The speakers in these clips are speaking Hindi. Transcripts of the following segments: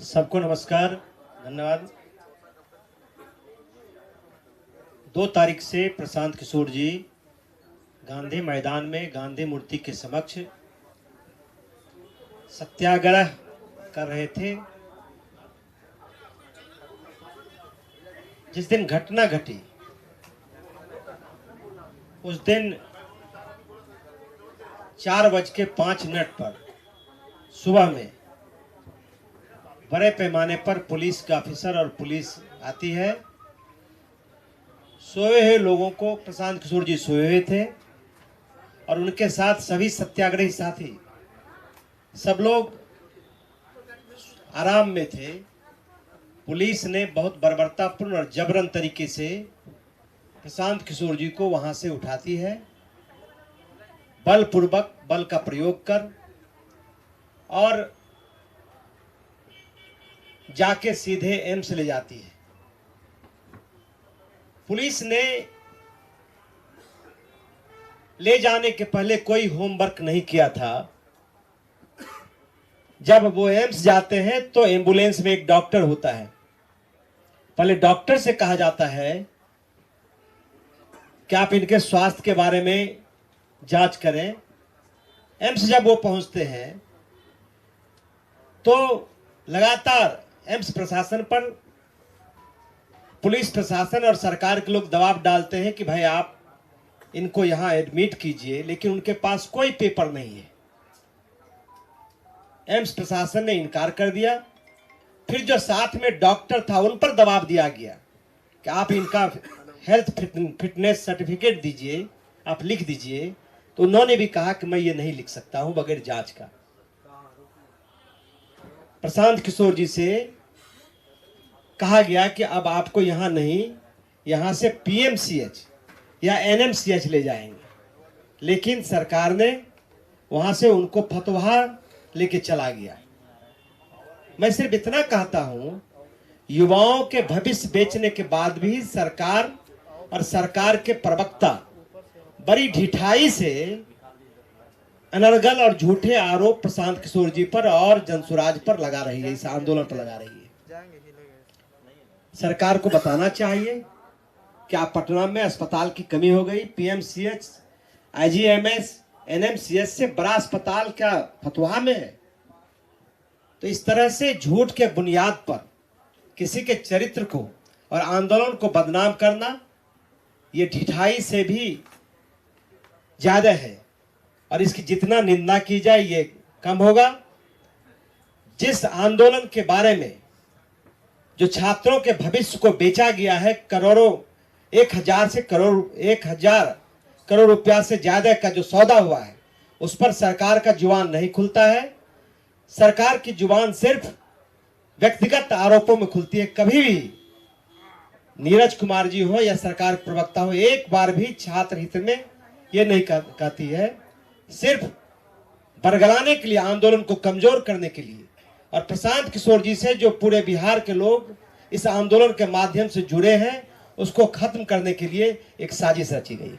सबको नमस्कार, धन्यवाद। 2 तारीख से प्रशांत किशोर जी गांधी मैदान में गांधी मूर्ति के समक्ष सत्याग्रह कर रहे थे। जिस दिन घटना घटी उस दिन 4:05 पर सुबह में बड़े पैमाने पर पुलिस के ऑफिसर और पुलिस आती है। सोए हुए लोगों को, प्रशांत किशोर जी सोए हुए थे और उनके साथ सभी सत्याग्रही साथी, सब लोग आराम में थे। पुलिस ने बहुत बर्बरतापूर्ण और जबरन तरीके से प्रशांत किशोर जी को वहां से उठाती है, बलपूर्वक बल का प्रयोग कर, और जाके सीधे एम्स ले जाती है। पुलिस ने ले जाने के पहले कोई होमवर्क नहीं किया था। जब वो एम्स जाते हैं तो एम्बुलेंस में एक डॉक्टर होता है। पहले डॉक्टर से कहा जाता है कि आप इनके स्वास्थ्य के बारे में जांच करें। एम्स जब वो पहुंचते हैं तो लगातार एम्स प्रशासन पर, पुलिस प्रशासन और सरकार के लोग दबाव डालते हैं कि भाई आप इनको यहां एडमिट कीजिए, लेकिन उनके पास कोई पेपर नहीं है। एम्स प्रशासन ने इनकार कर दिया। फिर जो साथ में डॉक्टर था उन पर दबाव दिया गया कि आप इनका हेल्थ फिटनेस सर्टिफिकेट दीजिए, आप लिख दीजिए। तो उन्होंने भी कहा कि मैं ये नहीं लिख सकता हूं बगैर जांच का। प्रशांत किशोर जी से कहा गया कि अब आपको यहां नहीं, यहां से पीएमसीएच या एनएमसीएच ले जाएंगे, लेकिन सरकार ने वहां से उनको फतवा लेके चला गया। मैं सिर्फ इतना कहता हूं, युवाओं के भविष्य बेचने के बाद भी सरकार और सरकार के प्रवक्ता बड़ी ढिठाई से अनर्गल और झूठे आरोप प्रशांत किशोर जी पर और जनसुराज पर लगा रही है, इस आंदोलन पर लगा रही है। सरकार को बताना चाहिए कि आप पटना में अस्पताल की कमी हो गई, पीएमसीएच, आईजीएमएस, एनएमसीएच से बड़ा अस्पताल क्या फतवा में है? तो इस तरह से झूठ के बुनियाद पर किसी के चरित्र को और आंदोलन को बदनाम करना, ये ढिठाई से भी ज्यादा है और इसकी जितना निंदा की जाए ये कम होगा। जिस आंदोलन के बारे में जो छात्रों के भविष्य को बेचा गया है, करोड़ों, 1000 करोड़ रुपया से ज्यादा का जो सौदा हुआ है, उस पर सरकार का जुबान नहीं खुलता है। सरकार की जुबान सिर्फ व्यक्तिगत आरोपों में खुलती है। कभी भी नीरज कुमार जी हो या सरकार के प्रवक्ता हो, एक बार भी छात्र हित में ये नहीं कहती है। सिर्फ बरगलाने के लिए, आंदोलन को कमजोर करने के लिए, और प्रशांत किशोर जी से जो पूरे बिहार के लोग इस आंदोलन के माध्यम से जुड़े हैं, उसको खत्म करने के लिए एक साजिश रची गई।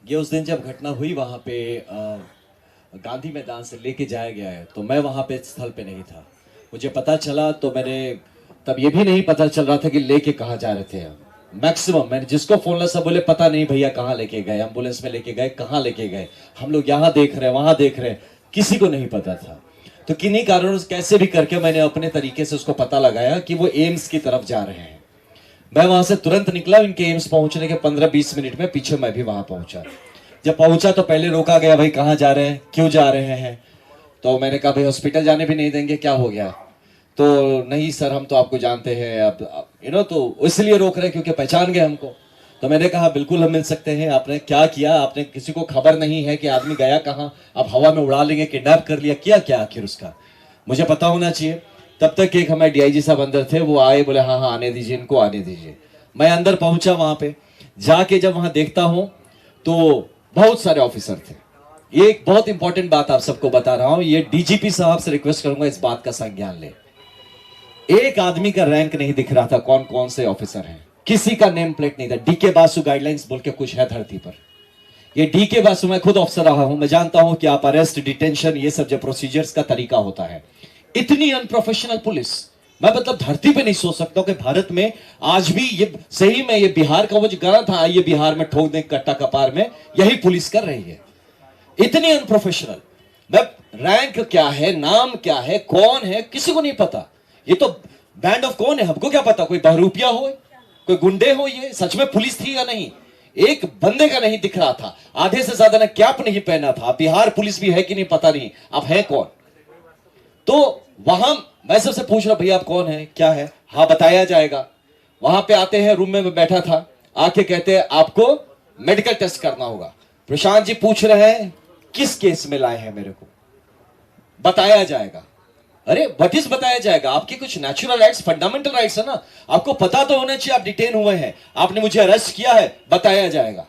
ये उस दिन जब घटना हुई वहां पे गांधी मैदान से लेके जाया गया है, तो मैं वहां पे स्थल पे नहीं था। मुझे पता चला तो मैंने, तब ये भी नहीं पता चल रहा था कि लेके कहाँ जा रहे थे। मैक्सिमम मैंने जिसको फोन लगा सब बोले पता नहीं भैया कहाँ लेके गए, एम्बुलेंस में लेके गए, कहाँ लेके गए, हम लोग यहाँ देख रहे हैं, वहां देख रहे हैं, किसी को नहीं पता था। तो किन्हीं कारणों से कैसे भी करके मैंने अपने तरीके से उसको पता लगाया कि वो एम्स की तरफ जा रहे हैं। मैं वहां से तुरंत निकला। इनके एम्स पहुंचने के 15-20 मिनट में पीछे मैं भी वहां पहुंचा। जब पहुंचा तो पहले रोका गया, भाई कहाँ जा रहे हैं, क्यों जा रहे हैं? तो मैंने कहा भाई हॉस्पिटल जाने भी नहीं देंगे, क्या हो गया? तो नहीं सर हम तो आपको जानते हैं, अब तो इसलिए रोक रहे हैं क्योंकि पहचान गए हमको। तो मैंने कहा बिल्कुल हम मिल सकते हैं। आपने क्या किया? आपने किसी को खबर नहीं है कि आदमी गया कहाँ? आप हवा में उड़ा लेंगे, किडनैप कर लिया, किया क्या आखिर उसका? मुझे पता होना चाहिए। तब तक एक हमारे डीआईजी साहब अंदर थे, वो आए, बोले हाँ हाँ आने दीजिए, इनको आने दीजिए। मैं अंदर पहुंचा। वहां पे जाके जब वहां देखता हूं तो बहुत सारे ऑफिसर थे। ये एक बहुत इंपॉर्टेंट बात आप सबको बता रहा हूं, ये डीजीपी साहब से रिक्वेस्ट करूंगा इस बात का संज्ञान ले। एक आदमी का रैंक नहीं दिख रहा था, कौन कौन से ऑफिसर हैं, किसी का नेम प्लेट नहीं था। डीके बासु गाइडलाइंस बोल के कुछ है धरती पर। ये डीके बासु, मैं खुद ऑफिसर रहा हूं, मैं जानता हूं कि आप अरेस्ट, डिटेंशन, ये सब जो प्रोसीजर्स का तरीका होता है, इतनी अनप्रोफेशनल पुलिस, मैं मतलब धरती पे नहीं सोच सकता हूं कि भारत में आज भी ये सही में, ये बिहार का वो जो गाना था, ये बिहार में ठोक दे कट्टा कपार में, यही पुलिस कर रही है। इतनी अनप्रोफेशनल। मैं रैंक क्या है, नाम क्या है, कौन है, किसी को नहीं पता। ये तो बैंड ऑफ कौन है, हमको क्या पता, कोई बहरूपिया हो, कोई गुंडे हो, ये सच में पुलिस थी या नहीं, एक बंदे का नहीं दिख रहा था। आधे से ज्यादा ने कैप नहीं पहना था। बिहार पुलिस भी है कि नहीं पता नहीं, अब है कौन। तो वहां मैं सबसे पूछ रहा, भैया आप कौन है, क्या है, हाँ बताया जाएगा। वहां पे आते हैं, रूम में बैठा था, आके कहते हैं आपको मेडिकल टेस्ट करना होगा। प्रशांत जी पूछ रहे हैं किस केस में लाए हैं मेरे को, बताया जाएगा। अरे व्हाट इज बताया जाएगा, आपके कुछ नेचुरल राइट्स, फंडामेंटल राइट्स है ना, आपको पता तो होना चाहिए आप डिटेन हुए हैं, आपने मुझे अरेस्ट किया है, बताया जाएगा।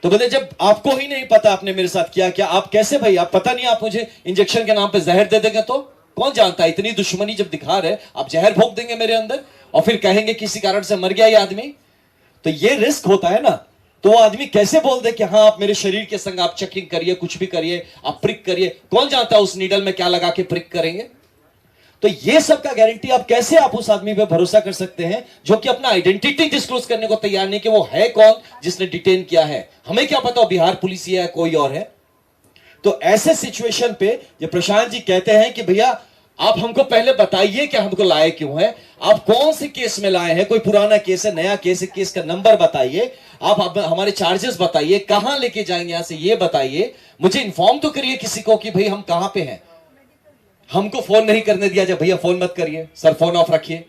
तो बोले जब आपको ही नहीं पता आपने मेरे साथ किया क्या, आप कैसे भाई, आप पता नहीं, आप मुझे इंजेक्शन के नाम पे जहर दे देंगे तो कौन जानता है। इतनी दुश्मनी जब दिखा रहे, आप जहर भोग देंगे मेरे अंदर और फिर कहेंगे किसी कारण से मर गया ये आदमी, तो ये रिस्क होता है ना। तो वो आदमी कैसे बोल दे कि हाँ आप मेरे शरीर के संग आप चेकिंग करिए, कुछ भी करिए, आप प्रिक करिए, कौन जानता है उस नीडल में क्या लगा के प्रिक करेंगे। तो ये सब का गारंटी आप कैसे, आप उस आदमी पे भरोसा कर सकते हैं जो कि अपना आइडेंटिटी डिस्क्लोज करने को तैयार नहीं कि वो है कौन जिसने डिटेन किया है। हमें क्या पता बिहार पुलिस है कोई और है। तो ऐसे सिचुएशन पे ये प्रशांत जी कहते हैं कि भैया आप हमको पहले बताइए कि हमको लाए क्यों है, आप कौन से केस में लाए हैं, कोई पुराना केस है, नया केस है, केस का नंबर बताइए, आप हमारे चार्जेस बताइए, कहां लेके जाएंगे यहां से ये बताइए, मुझे इन्फॉर्म तो करिए किसी को कि भाई हम कहां पे हैं। हमको फोन नहीं करने दिया जब, भैया फोन मत करिए सर, फोन ऑफ रखिए।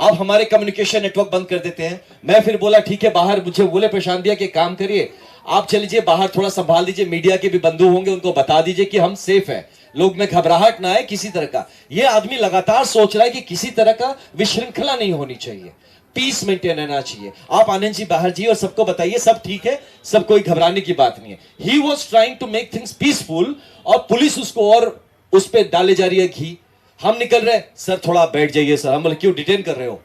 आप हमारे कम्युनिकेशन नेटवर्क बंद कर देते हैं। मैं फिर बोला ठीक है, बाहर मुझे बोले प्रशांत दिया कि काम करिए, आप चलिए बाहर थोड़ा संभाल दीजिए, मीडिया के भी बंधु होंगे उनको बता दीजिए कि हम सेफ हैं, लोग में घबराहट ना आए किसी तरह का। ये आदमी लगातार सोच रहा है कि किसी तरह का विश्रृंखला नहीं होनी चाहिए, पीस मेंटेन रहना चाहिए। आप आनंद जी बाहर जी और सबको बताइए सब ठीक है, सब कोई घबराने की बात नहीं है। He was trying to make things peaceful और पुलिस उसको और उस पर डाले जा रही है घी। हम निकल रहे, सर थोड़ा बैठ जाइए सर। हम बोले क्यों, डिटेन कर रहे हो?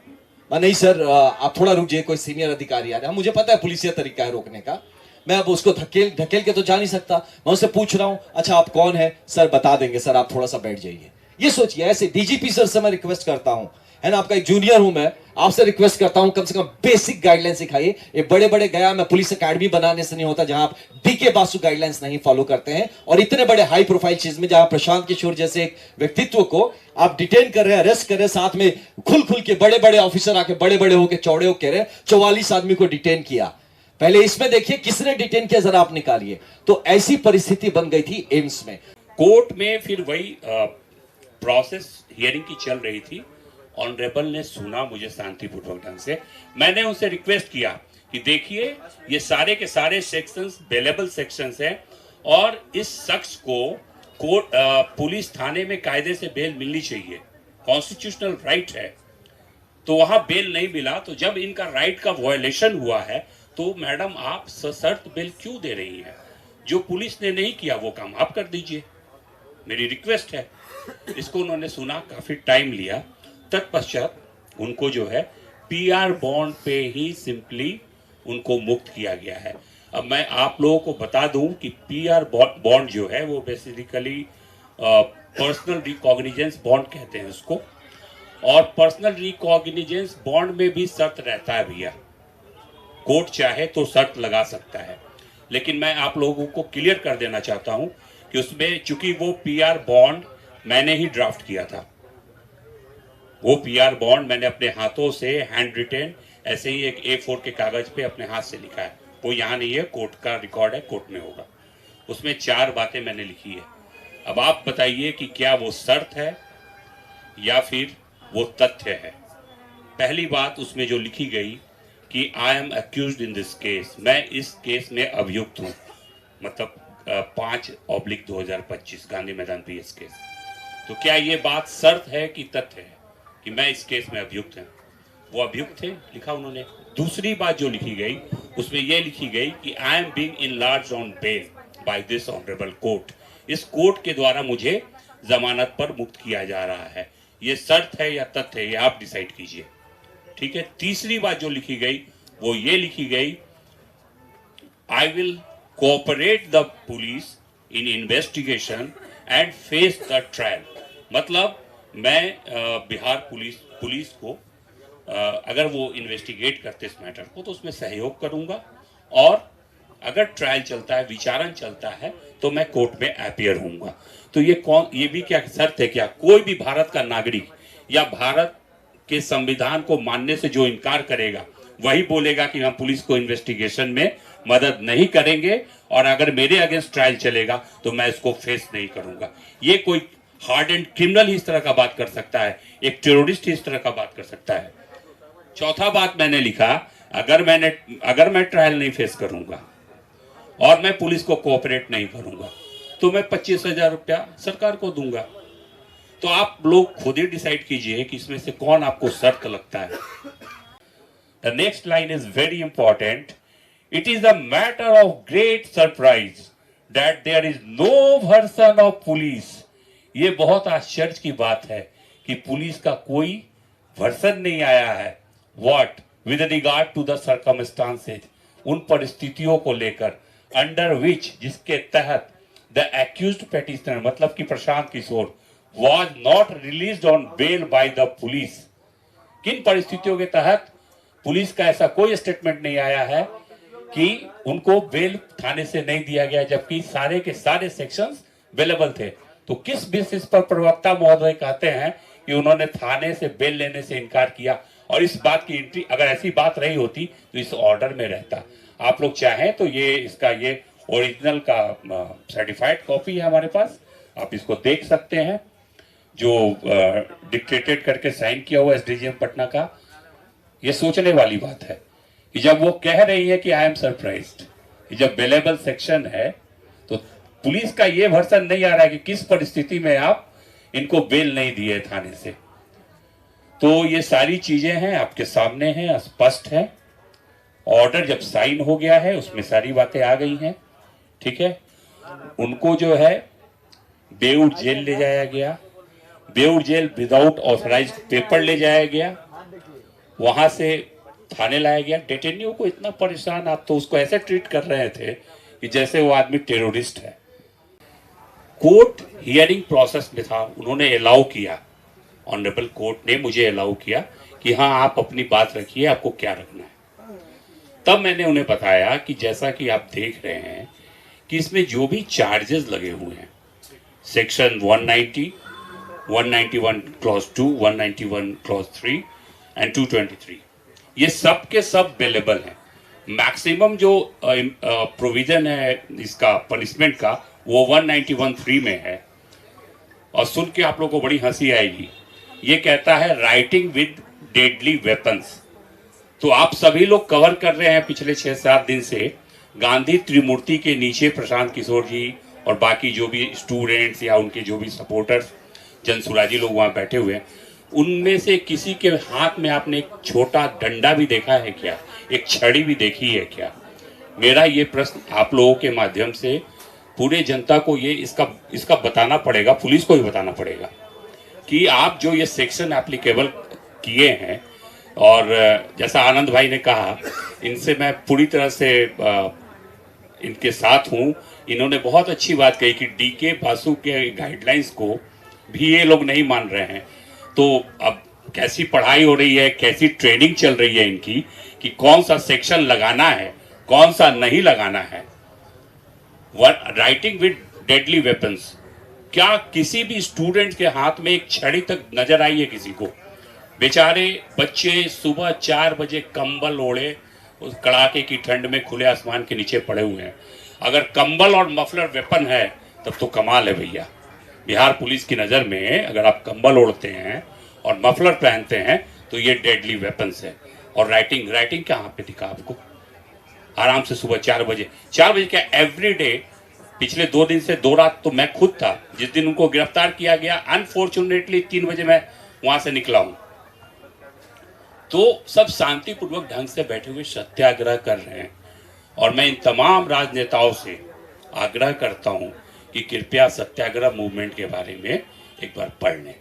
नहीं सर आप थोड़ा रुक जाइए, कोई सीनियर अधिकारी आ रहे हैं। मुझे पता है पुलिसिया तरीका है रोकने का, मैं अब उसको धकेल धकेल के तो जा नहीं सकता। मैं उससे पूछ रहा हूं अच्छा आप कौन है, सर बता देंगे सर, आप थोड़ा सा बैठ जाइए। ये सोचिए, ऐसे डीजीपी सर से मैं रिक्वेस्ट करता हूं, है ना, आपका एक जूनियर हूं मैं, आपसे रिक्वेस्ट करता हूं कम से कम बेसिक गाइडलाइन सिखाइए। ये बड़े बड़े गया मैं पुलिस अकेडमी बनाने से नहीं होता जहां आप डीके बासु गाइडलाइंस नहीं फॉलो करते हैं, और इतने बड़े हाई प्रोफाइल चीज में जहां प्रशांत किशोर जैसे एक व्यक्तित्व को आप डिटेन कर रहे हैं, अरेस्ट कर रहे हैं, साथ में खुल खुल के बड़े बड़े ऑफिसर आके बड़े बड़े होकर चौड़े होकर कह रहे हैं 44 आदमी को डिटेन किया। पहले इसमें देखिए किसने डिटेन किया, जरा आप निकालिए। तो ऐसी परिस्थिति बन गई थी एम्स में। कोर्ट में फिर वही प्रोसेस हियरिंग की चल रही थी। ऑनरेबल ने सुना मुझे शांतिपूर्वक ढंग से। मैंने उनसे रिक्वेस्ट किया कि देखिए ये सारे के सारे सेक्शंस बेलेबल सेक्शंस हैं और इस शख्स को कोर्ट पुलिस थाने में कायदे से बेल मिलनी चाहिए, कॉन्स्टिट्यूशनल राइट है। तो वहां बेल नहीं मिला, तो जब इनका राइट का वायलेशन हुआ है तो मैडम आप सशर्त बेल क्यों दे रही हैं? जो पुलिस ने नहीं किया वो काम आप कर दीजिए, मेरी रिक्वेस्ट है। इसको उन्होंने सुना, काफी टाइम लिया। तत्पश्चात उनको जो है पीआर बॉन्ड पे ही सिंपली उनको मुक्त किया गया है। अब मैं आप लोगों को बता दूं कि पीआर बॉन्ड जो है वो बेसिकली पर्सनल रिकॉग्निजेंस बॉन्ड कहते हैं उसको, और पर्सनल रिकॉग्निजेंस बॉन्ड में भी शर्त रहता है भैया, कोर्ट चाहे तो शर्त लगा सकता है। लेकिन मैं आप लोगों को क्लियर कर देना चाहता हूं कि उसमें चूंकि वो पीआर बॉन्ड मैंने ही ड्राफ्ट किया था, वो पीआर बॉन्ड मैंने अपने हाथों से हैंड रिटेन ऐसे ही एक A4 के कागज पे अपने हाथ से लिखा है। वो यहाँ नहीं है, कोर्ट का रिकॉर्ड है, कोर्ट में होगा। उसमें 4 बातें मैंने लिखी है। अब आप बताइए कि क्या वो शर्त है या फिर वो तथ्य है। पहली बात उसमें जो लिखी गई कि I M accused in this case, मैं इस केस में अभियुक्त हूँ, मतलब 5/2025 गांधी मैदान PS केस। तो क्या ये बात शर्त है कि तथ्य है कि मैं इस केस में अभियुक्त हूँ? वो अभियुक्त थे, लिखा उन्होंने। दूसरी बात जो लिखी गई उसमें यह लिखी गई कि I am being enlarged on bail by this honourable court, इस कोर्ट के द्वारा मुझे जमानत पर मुक्त किया जा रहा है। ये शर्त है या तथ्य है, ये आप डिसाइड कीजिए, ठीक है। तीसरी बात जो लिखी गई वो ये लिखी गई, I will cooperate the police in investigation and face the trial, मतलब मैं बिहार पुलिस को अगर वो इन्वेस्टिगेट करते इस मैटर को तो उसमें सहयोग करूंगा, और अगर ट्रायल चलता है, विचारण चलता है, तो मैं कोर्ट में अपीयर होऊंगा। तो ये भी क्या शर्त है क्या? कोई भी भारत का नागरिक या भारत के संविधान को मानने से जो इनकार करेगा वही बोलेगा कि हम पुलिस को इन्वेस्टिगेशन में मदद नहीं करेंगे, और अगर मेरे अगेंस्ट ट्रायल चलेगा तो मैं इसको फेस नहीं करूंगा। ये कोई हार्ड एंड क्रिमिनल ही इस तरह का बात कर सकता है, एक टेररिस्ट ही इस तरह का बात कर सकता है। चौथा बात मैंने लिखा, अगर मैं ट्रायल नहीं फेस करूंगा और मैं पुलिस को कोऑपरेट नहीं करूंगा तो मैं 25,000 रुपया सरकार को दूंगा। तो आप लोग खुद ही डिसाइड कीजिए कि इसमें से कौन आपको शर्त लगता है। The next line is very important. It is a matter of great surprise that there is no version of police. ये बहुत आश्चर्य की बात है कि पुलिस का कोई वर्सन नहीं आया है। What with regard to the circumstances, उन परिस्थितियों को लेकर अंडर विच, जिसके तहत द एक्यूज्ड पेटिशनर मतलब कि Prashant Kishor was not released on bail by the police। किन परिस्थितियों के तहत पुलिस का ऐसा कोई स्टेटमेंट नहीं आया है कि उनको बेल थाने से नहीं दिया गया, जबकि सारे के सारे सेक्शंस अवेलेबल थे। तो किस बेसिस पर प्रवक्ता महोदय कहते हैं कि उन्होंने थाने से बेल लेने से इनकार किया? और इस बात की एंट्री, अगर ऐसी बात रही होती तो इस ऑर्डर में रहता। आप लोग चाहें तो ये ओरिजिनल का सर्टिफाइड कॉपी है हमारे पास, आप इसको देख सकते हैं, जो डिक्टेटेड करके साइन किया हुआ एसडीजीएम पटना का। ये सोचने वाली बात है कि जब वो कह रही है कि आई एम सरप्राइज्ड, जब बेलेबल सेक्शन है तो पुलिस का ये वर्सन नहीं आ रहा है कि किस परिस्थिति में आप इनको बेल नहीं दिए थाने से। तो ये सारी चीजें हैं, आपके सामने हैं, स्पष्ट है। ऑर्डर जब साइन हो गया है उसमें सारी बातें आ गई हैं, ठीक है। उनको जो है बेऊर जेल ले जाया गया, Beur jail without authorized paper ले जाया गया, वहां से थाने लाया गया। डिटेन्यू को इतना परेशान, आप तो उसको ऐसे ट्रीट कर रहे थे कि जैसे वो आदमी टेररिस्ट है। कोर्ट हियरिंग प्रोसेस में था, उन्होंने अलाउ किया, ऑनरेबल कोर्ट ने मुझे अलाउ किया कि हाँ आप अपनी बात रखिए, आपको क्या रखना है। तब मैंने उन्हें बताया कि जैसा कि आप देख रहे हैं कि इसमें जो भी चार्जेस लगे हुए हैं, सेक्शन 190, 191 क्लॉज 2, 191 क्लॉज 3 एंड 223, ये सब के सब अवेलेबल हैं। मैक्सिमम जो प्रोविजन है इसका पनिशमेंट का वो 191(3) में है। और सुन के आप लोगों को बड़ी हंसी आएगी, ये कहता है राइटिंग विद डेडली वेपन्स। तो आप सभी लोग कवर कर रहे हैं पिछले 6-7 दिन से गांधी त्रिमूर्ति के नीचे प्रशांत किशोर जी और बाकी जो भी स्टूडेंट्स या उनके जो भी सपोर्टर्स जनसुराजी लोग वहां बैठे हुए हैं, उनमें से किसी के हाथ में आपने एक छोटा डंडा भी देखा है क्या? एक छड़ी भी देखी है क्या? मेरा ये प्रश्न आप लोगों के माध्यम से पूरे जनता को ये इसका बताना पड़ेगा, पुलिस को भी बताना पड़ेगा कि आप जो ये सेक्शन एप्लीकेबल किए हैं, और जैसा आनंद भाई ने कहा, इनसे मैं पूरी तरह से इनके साथ हूँ। इन्होंने बहुत अच्छी बात कही कि डीके बासु के गाइडलाइंस को भी ये लोग नहीं मान रहे हैं। तो अब कैसी पढ़ाई हो रही है, कैसी ट्रेनिंग चल रही है इनकी कि कौन सा सेक्शन लगाना है, कौन सा नहीं लगाना है। राइटिंग विद डेडली वेपन्स, क्या किसी भी स्टूडेंट के हाथ में एक छड़ी तक नजर आई है किसी को? बेचारे बच्चे सुबह 4 बजे कंबल ओढ़े उस कड़ाके की ठंड में खुले आसमान के नीचे पड़े हुए हैं। अगर कंबल और मफलर वेपन है तब तो कमाल है भैया। बिहार पुलिस की नज़र में अगर आप कंबल ओढ़ते हैं और मफलर पहनते हैं तो ये डेडली वेपन्स है। और राइटिंग कहाँ पे दिखा आपको? आराम से सुबह 4 बजे क्या एवरी डे पिछले 2 दिन से 2 रात तो मैं खुद था जिस दिन उनको गिरफ्तार किया गया। अनफॉर्चुनेटली 3 बजे मैं वहां से निकला हूं। तो सब शांतिपूर्वक ढंग से बैठे हुए सत्याग्रह कर रहे हैं। और मैं इन तमाम राजनेताओं से आग्रह करता हूं कि कृपया सत्याग्रह मूवमेंट के बारे में एक बार पढ़ लें।